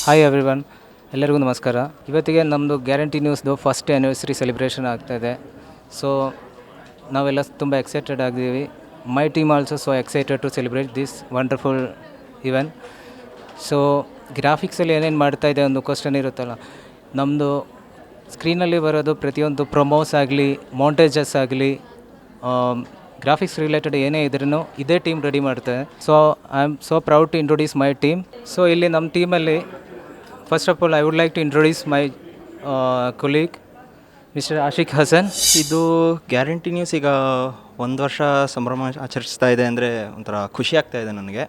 Hi everyone, ಎಲ್ಲರಿಗೂ ನಮಸ್ಕಾರ. ಇವತ್ತಿಗೆ ನಮ್ಮದು ಗ್ಯಾರಂಟಿ ನ್ಯೂಸ್ದು ಫಸ್ಟ್ ಆ್ಯನಿವರ್ಸರಿ ಸೆಲೆಬ್ರೇಷನ್ ಆಗ್ತಾಯಿದೆ. ಸೊ ನಾವೆಲ್ಲ ತುಂಬ ಎಕ್ಸೈಟೆಡ್ ಆಗಿದ್ದೀವಿ. My team also so excited to celebrate this wonderful event. So ಗ್ರಾಫಿಕ್ಸಲ್ಲಿ ಏನೇನು ಮಾಡ್ತಾಯಿದೆ ಒಂದು ಕ್ವಶನ್ ಇರುತ್ತಲ್ಲ, ನಮ್ಮದು ಸ್ಕ್ರೀನಲ್ಲಿ ಬರೋದು ಪ್ರತಿಯೊಂದು ಪ್ರೊಮೋಸ್ ಆಗಲಿ, ಮೌಂಟೇಜಸ್ ಆಗಲಿ, ಗ್ರಾಫಿಕ್ಸ್ ರಿಲೇಟೆಡ್ ಏನೇ ಇದ್ರೂ ಇದೇ ಟೀಮ್ ರೆಡಿ ಮಾಡ್ತಾರೆ. So I am so proud to introduce my team. So ಇಲ್ಲಿ ನಮ್ಮ ಟೀಮಲ್ಲಿ first of all I would like to introduce my colleague mister Ashik Hasan. ಇದು ಗ್ಯಾರಂಟಿ ನ್ಯೂಸ್ ಈಗ 1 ವರ್ಷ ಸಂಭ್ರಮ ಆಚರಿಸ್ತಾ ಇದೆ ಅಂದರೆ ಒಂಥರ ಖುಷಿ ಆಗ್ತಾ ಇದೆ ನನಗೆ.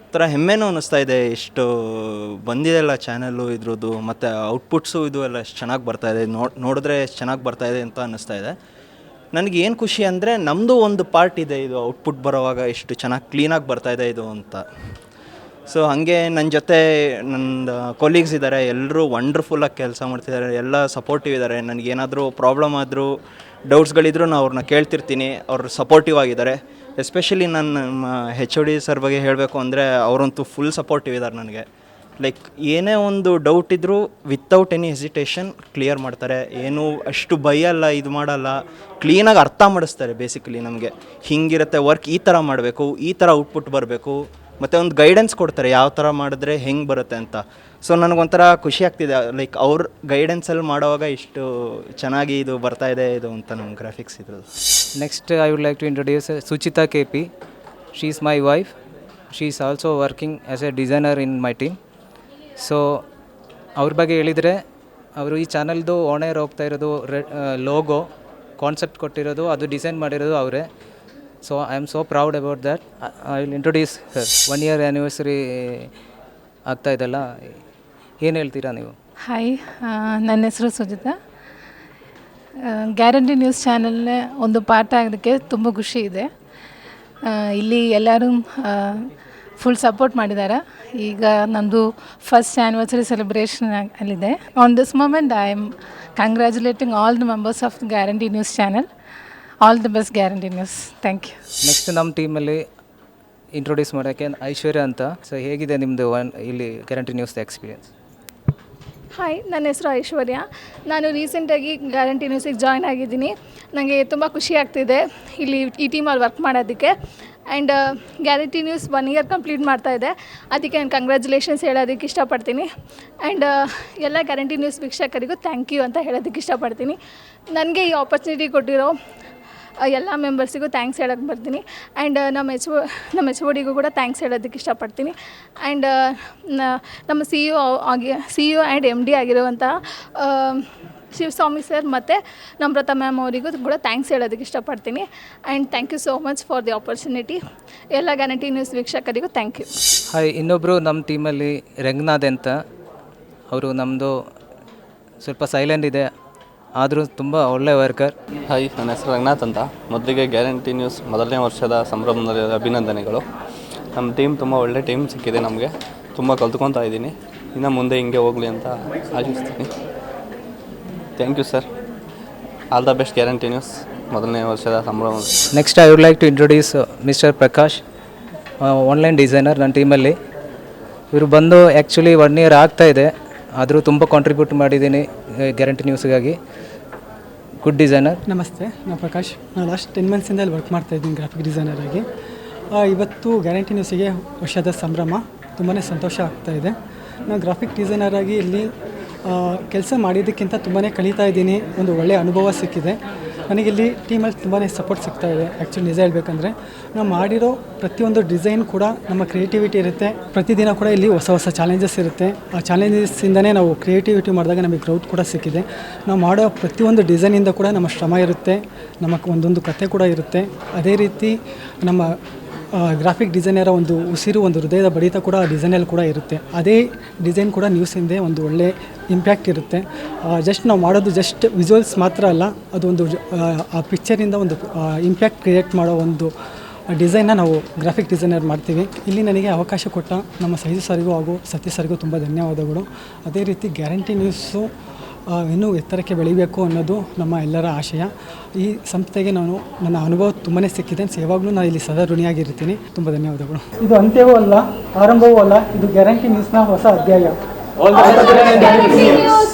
ಒಂಥರ ಹೆಮ್ಮೆನೂ ಅನ್ನಿಸ್ತಾ ಇದೆ. ಎಷ್ಟು ಬಂದಿದೆಲ್ಲ ಚಾನಲ್ಲು ಇದ್ರದ್ದು, ಮತ್ತು ಔಟ್ಪುಟ್ಸು ಇದು ಎಲ್ಲ ಎಷ್ಟು ಚೆನ್ನಾಗಿ ಬರ್ತಾಯಿದೆ, ನೋಡಿದ್ರೆ ಎಷ್ಟು ಚೆನ್ನಾಗಿ ಬರ್ತಾಯಿದೆ ಅಂತ ಅನ್ನಿಸ್ತಾ ಇದೆ. ನನಗೆ ಏನು ಖುಷಿ ಅಂದರೆ ನಮ್ಮದು ಒಂದು ಪಾರ್ಟ್ ಇದೆ, ಇದು ಔಟ್ಪುಟ್ ಬರೋವಾಗ ಎಷ್ಟು ಚೆನ್ನಾಗಿ ಕ್ಲೀನಾಗಿ ಬರ್ತಾಯಿದೆ ಇದು ಅಂತ. ಸೊ ಹಾಗೆ ನನ್ನ ಜೊತೆ ನನ್ನ ಕೊಲೀಗ್ಸ್ ಇದ್ದಾರೆ, ಎಲ್ಲರೂ ವಂಡರ್ಫುಲ್ಲಾಗಿ ಕೆಲಸ ಮಾಡ್ತಿದ್ದಾರೆ, ಎಲ್ಲ ಸಪೋರ್ಟಿವ್ ಇದ್ದಾರೆ. ನನಗೇನಾದರೂ ಪ್ರಾಬ್ಲಮ್ ಆದರೂ ಡೌಟ್ಸ್ಗಳಿದ್ರೂ ನಾನು ಅವ್ರನ್ನ ಕೇಳ್ತಿರ್ತೀನಿ, ಅವ್ರು ಸಪೋರ್ಟಿವ್ ಆಗಿದ್ದಾರೆ. ಎಸ್ಪೆಷಲಿ ನನ್ನ HOD ಸರ್ ಬಗ್ಗೆ ಹೇಳಬೇಕು ಅಂದರೆ ಅವರಂತೂ ಫುಲ್ ಸಪೋರ್ಟಿವ್ ಇದ್ದಾರೆ ನನಗೆ. ಲೈಕ್ ಏನೇ ಒಂದು ಡೌಟ್ ಇದ್ದರೂ ವಿತೌಟ್ ಎನಿ ಹೆಸಿಟೇಷನ್ ಕ್ಲಿಯರ್ ಮಾಡ್ತಾರೆ. ಏನು ಅಷ್ಟು ಬೈಯಲ್ಲ, ಇದು ಮಾಡಲ್ಲ, ಕ್ಲೀನಾಗಿ ಅರ್ಥ ಮಾಡಿಸ್ತಾರೆ. ಬೇಸಿಕಲಿ ನಮಗೆ ಹಿಂಗಿರುತ್ತೆ ವರ್ಕ್, ಈ ಥರ ಮಾಡಬೇಕು, ಈ ಥರ ಔಟ್ಪುಟ್ ಬರಬೇಕು, ಮತ್ತು ಒಂದು ಗೈಡೆನ್ಸ್ ಕೊಡ್ತಾರೆ ಯಾವ ಥರ ಮಾಡಿದ್ರೆ ಹೆಂಗೆ ಬರುತ್ತೆ ಅಂತ. ಸೊ ನನಗೊಂಥರ ಖುಷಿ ಆಗ್ತಿದೆ, ಲೈಕ್ ಅವ್ರ ಗೈಡೆನ್ಸಲ್ಲಿ ಮಾಡೋವಾಗ ಇಷ್ಟು ಚೆನ್ನಾಗಿ ಇದು ಬರ್ತಾಯಿದೆ ಇದು ಅಂತ ನಮ್ಮ ಗ್ರಾಫಿಕ್ಸ್ ಇದ್ರದ್ದು. Next I would like to introduce Suchita KP. She is my wife. She is also working as a designer in my team. So ಅವ್ರ ಬಗ್ಗೆ ಹೇಳಿದರೆ, ಅವರು ಈ ಚಾನಲ್ದು ಓನರ್ ಹೋಗ್ತಾ ಇರೋದು, ಲೋಗೋ ಕಾನ್ಸೆಪ್ಟ್ ಕೊಟ್ಟಿರೋದು, ಅದು ಡಿಸೈನ್ ಮಾಡಿರೋದು ಅವರೇ. So I am so proud about that. I will introduce her. 1 year anniversary ಆಗ್ತಾಯಿದ್ದಲ್ಲ, ಏನು ಹೇಳ್ತೀರಾ ನೀವು? ಹಾಯ್, ನನ್ನ ಹೆಸರು ಸುಜಿತಾ. ಗ್ಯಾರಂಟಿ ನ್ಯೂಸ್ ಚಾನಲ್ನ ಒಂದು ಪಾರ್ಟ್ ಆಗೋದಕ್ಕೆ ತುಂಬ ಖುಷಿ ಇದೆ. ಇಲ್ಲಿ ಎಲ್ಲರೂ ಫುಲ್ ಸಪೋರ್ಟ್ ಮಾಡಿದ್ದಾರೆ. ಈಗ ನಮ್ಮದು ಫಸ್ಟ್ ಆ್ಯನಿವರ್ಸರಿ ಸೆಲೆಬ್ರೇಷನ್ ಅಲ್ಲಿದೆ. On this moment I am congratulating all the members of Guarantee News channel. All the best Guarantee News. Thank you. Next ನಮ್ಮ ಟೀಮಲ್ಲಿ ಇಂಟ್ರೊಡ್ಯೂಸ್ ಮಾಡೋಕ್ಕೆ ಐಶ್ವರ್ಯ ಅಂತ. ಸೊ ಹೇಗಿದೆ ನಿಮ್ಮದು ಇಲ್ಲಿ ಗ್ಯಾರಂಟಿ ನ್ಯೂಸ್ದ ಎಕ್ಸ್ಪೀರಿಯನ್ಸ್? ಹಾಯ್, ನನ್ನ ಹೆಸರು ಐಶ್ವರ್ಯ. ನಾನು ರೀಸೆಂಟಾಗಿ ಗ್ಯಾರಂಟಿ ನ್ಯೂಸಿಗೆ ಜಾಯ್ನ್ ಆಗಿದ್ದೀನಿ. ನನಗೆ ತುಂಬ ಖುಷಿ ಆಗ್ತಿದೆ ಇಲ್ಲಿ ಈ ಟೀಮಲ್ಲಿ ವರ್ಕ್ ಮಾಡೋದಕ್ಕೆ. And guarantee news 1 year complete ಮಾಡ್ತಾಯಿದೆ. ಅದಕ್ಕೆ ನಾನು ಕಂಗ್ರ್ಯಾಚುಲೇಷನ್ಸ್ ಹೇಳೋದಕ್ಕೆ ಇಷ್ಟಪಡ್ತೀನಿ. ಆ್ಯಂಡ್ ಎಲ್ಲ ಗ್ಯಾರಂಟಿ ನ್ಯೂಸ್ ವೀಕ್ಷಕರಿಗೂ ಥ್ಯಾಂಕ್ ಯು ಅಂತ ಹೇಳೋದಕ್ಕೆ ಇಷ್ಟಪಡ್ತೀನಿ. ನನಗೆ ಈ ಆಪರ್ಚುನಿಟಿ ಕೊಟ್ಟಿರೋ ಎಲ್ಲ ಮೆಂಬರ್ಸಿಗೂ ಥ್ಯಾಂಕ್ಸ್ ಹೇಳೋಕ್ಕೆ ಬರ್ತೀನಿ. ಆ್ಯಂಡ್ ನಮ್ಮ HODಗೂ ಕೂಡ ಥ್ಯಾಂಕ್ಸ್ ಹೇಳೋದಕ್ಕೆ ಇಷ್ಟಪಡ್ತೀನಿ. ಆ್ಯಂಡ್ ನಮ್ಮ CEO ಆ್ಯಂಡ್ MD ಆಗಿರುವಂಥ ಶಿವಸ್ವಾಮಿ ಸರ್ ಮತ್ತು ನಮ್ರತಾ ಮ್ಯಾಮ್ ಅವರಿಗೂ ಕೂಡ ಥ್ಯಾಂಕ್ಸ್ ಹೇಳೋದಕ್ಕೆ ಇಷ್ಟಪಡ್ತೀನಿ. And thank you so much for the opportunity. ಎಲ್ಲ ಗ್ಯಾರಂಟಿ ನ್ಯೂಸ್ ವೀಕ್ಷಕರಿಗೂ ಥ್ಯಾಂಕ್ ಯು. ಹಾಯ್, ಇನ್ನೊಬ್ಬರು ನಮ್ಮ ಟೀಮಲ್ಲಿ ರಂಗನಾಥ್ ಅಂತ. ಅವರು ನಮ್ಮದು ಸ್ವಲ್ಪ ಸೈಲೆಂಟ್ ಇದೆ, ಆದರೂ ತುಂಬ ಒಳ್ಳೆಯ ವರ್ಕರ್. ಹಾಯ್, ನನ್ನ ಹೆಸರು ರಂಗನಾಥ್ ಅಂತ. ಮೊದಲಿಗೆ ಗ್ಯಾರಂಟಿ ನ್ಯೂಸ್ 1ನೇ ವರ್ಷದ ಸಂಭ್ರಮದಲ್ಲಿ ಅಭಿನಂದನೆಗಳು. ನಮ್ಮ ಟೀಮ್ ತುಂಬ ಒಳ್ಳೆ ಟೀಮ್ ಸಿಕ್ಕಿದೆ ನಮಗೆ. ತುಂಬ ಕಲ್ತ್ಕೊತಾ ಇದ್ದೀನಿ. ಇನ್ನು ಮುಂದೆ ಹಿಂಗೆ ಹೋಗಲಿ ಅಂತ ಆಶಿಸ್ತೀನಿ. Thank you sir. All the best Guarantee News 1ನೇ ವರ್ಷದ ಸಂಭ್ರಮ. Next I would like to introduce mister Prakash, online designer ನನ್ನ ಟೀಮಲ್ಲಿ. ಇವರು ಬಂದು ಆ್ಯಕ್ಚುಲಿ 1 year ಆಗ್ತಾಯಿದೆ, ಆದರೂ ತುಂಬ ಕಾಂಟ್ರಿಬ್ಯೂಟ್ ಮಾಡಿದ್ದೀನಿ ಗ್ಯಾರಂಟಿ ನ್ಯೂಸ್ಗಾಗಿ. Good designer. ನಮಸ್ತೆ, ನಾನು ಪ್ರಕಾಶ್. ನಾನು ಲಾಸ್ಟ್ 10 monthಸಿಂದ ಇಲ್ಲಿ ವರ್ಕ್ ಮಾಡ್ತಾಯಿದ್ದೀನಿ ಗ್ರಾಫಿಕ್ ಡಿಸೈನರಾಗಿ. ಇವತ್ತು ಗ್ಯಾರಂಟಿ ನ್ಯೂಸಿಗೆ ವರ್ಷದ ಸಂಭ್ರಮ, ತುಂಬಾ ಸಂತೋಷ ಆಗ್ತಾಯಿದೆ. ನಾನು ಗ್ರಾಫಿಕ್ ಡಿಸೈನರಾಗಿ ಇಲ್ಲಿ ಕೆಲಸ ಮಾಡಿದ್ದಕ್ಕಿಂತ ತುಂಬಾ ಕಲಿತಾ ಇದ್ದೀನಿ. ಒಂದು ಒಳ್ಳೆಯ ಅನುಭವ ಸಿಕ್ಕಿದೆ ನನಗಿಲ್ಲಿ. ಟೀಮಲ್ಲಿ ತುಂಬಾ ಸಪೋರ್ಟ್ ಸಿಗ್ತಾಯಿದೆ. ಆ್ಯಕ್ಚುಲಿ ನಿಜ ಹೇಳಬೇಕಂದ್ರೆ ನಾವು ಮಾಡಿರೋ ಪ್ರತಿಯೊಂದು ಡಿಸೈನ್ ಕೂಡ ನಮ್ಮ ಕ್ರಿಯೇಟಿವಿಟಿ ಇರುತ್ತೆ. ಪ್ರತಿದಿನ ಕೂಡ ಇಲ್ಲಿ ಹೊಸ ಚಾಲೆಂಜಸ್ ಇರುತ್ತೆ. ಆ ಚಾಲೆಂಜಸ್ಸಿಂದನೇ ನಾವು ಕ್ರಿಯೇಟಿವಿಟಿ ಮಾಡಿದಾಗ ನಮಗೆ ಗ್ರೌತ್ ಕೂಡ ಸಿಕ್ಕಿದೆ. ನಾವು ಮಾಡೋ ಪ್ರತಿಯೊಂದು ಡಿಸೈನಿಂದ ಕೂಡ ನಮ್ಮ ಶ್ರಮ ಇರುತ್ತೆ, ನಮಗೆ ಒಂದೊಂದು ಕತೆ ಕೂಡ ಇರುತ್ತೆ. ಅದೇ ರೀತಿ ನಮ್ಮ ಗ್ರಾಫಿಕ್ ಡಿಸೈನರ ಒಂದು ಉಸಿರು, ಒಂದು ಹೃದಯದ ಬಡಿತ ಕೂಡ ಡಿಸೈನಲ್ಲಿ ಕೂಡ ಇರುತ್ತೆ. ಅದೇ ಡಿಸೈನ್ ಕೂಡ ನ್ಯೂಸ್ ಹಿಂದೆ ಒಂದು ಒಳ್ಳೆ ಇಂಪ್ಯಾಕ್ಟ್ ಇರುತ್ತೆ. ಜಸ್ಟ್ ನಾವು ಮಾಡೋದು ಜಸ್ಟ್ ವಿಜುವಲ್ಸ್ ಮಾತ್ರ ಅಲ್ಲ, ಅದು ಒಂದು ಆ ಪಿಕ್ಚರಿಂದ ಒಂದು ಇಂಪ್ಯಾಕ್ಟ್ ಕ್ರಿಯೇಟ್ ಮಾಡೋ ಒಂದು ಡಿಸೈನ್ನ ನಾವು ಗ್ರಾಫಿಕ್ ಡಿಸೈನರ್ ಮಾಡ್ತೀವಿ. ಇಲ್ಲಿ ನನಗೆ ಅವಕಾಶ ಕೊಟ್ಟ ನಮ್ಮ ಸೈಜು ಸರಿಗೂ ಹಾಗೂ ಸತ್ಯ ಸರಿಗೂ ತುಂಬ ಧನ್ಯವಾದಗಳು. ಅದೇ ರೀತಿ ಗ್ಯಾರಂಟಿ ನ್ಯೂಸು ಇನ್ನೂ ಎತ್ತರಕ್ಕೆ ಬೆಳಿಬೇಕು ಅನ್ನೋದು ನಮ್ಮ ಎಲ್ಲರ ಆಶಯ. ಈ ಸಂಸ್ಥೆಗೆ ನನ್ನ ಅನುಭವ ತುಂಬಾ ಸಿಕ್ಕಿದೆ. ಯಾವಾಗಲೂ ನಾನು ಇಲ್ಲಿ ಸದಾ ಋಣಿಯಾಗಿರ್ತೀನಿ. ತುಂಬ ಧನ್ಯವಾದಗಳು. ಇದು ಅಂತ್ಯವೂ ಅಲ್ಲ, ಆರಂಭವೂ ಅಲ್ಲ. ಇದು ಗ್ಯಾರಂಟಿ ನ್ಯೂಸ್ನ ಹೊಸ ಅಧ್ಯಾಯ. All the best.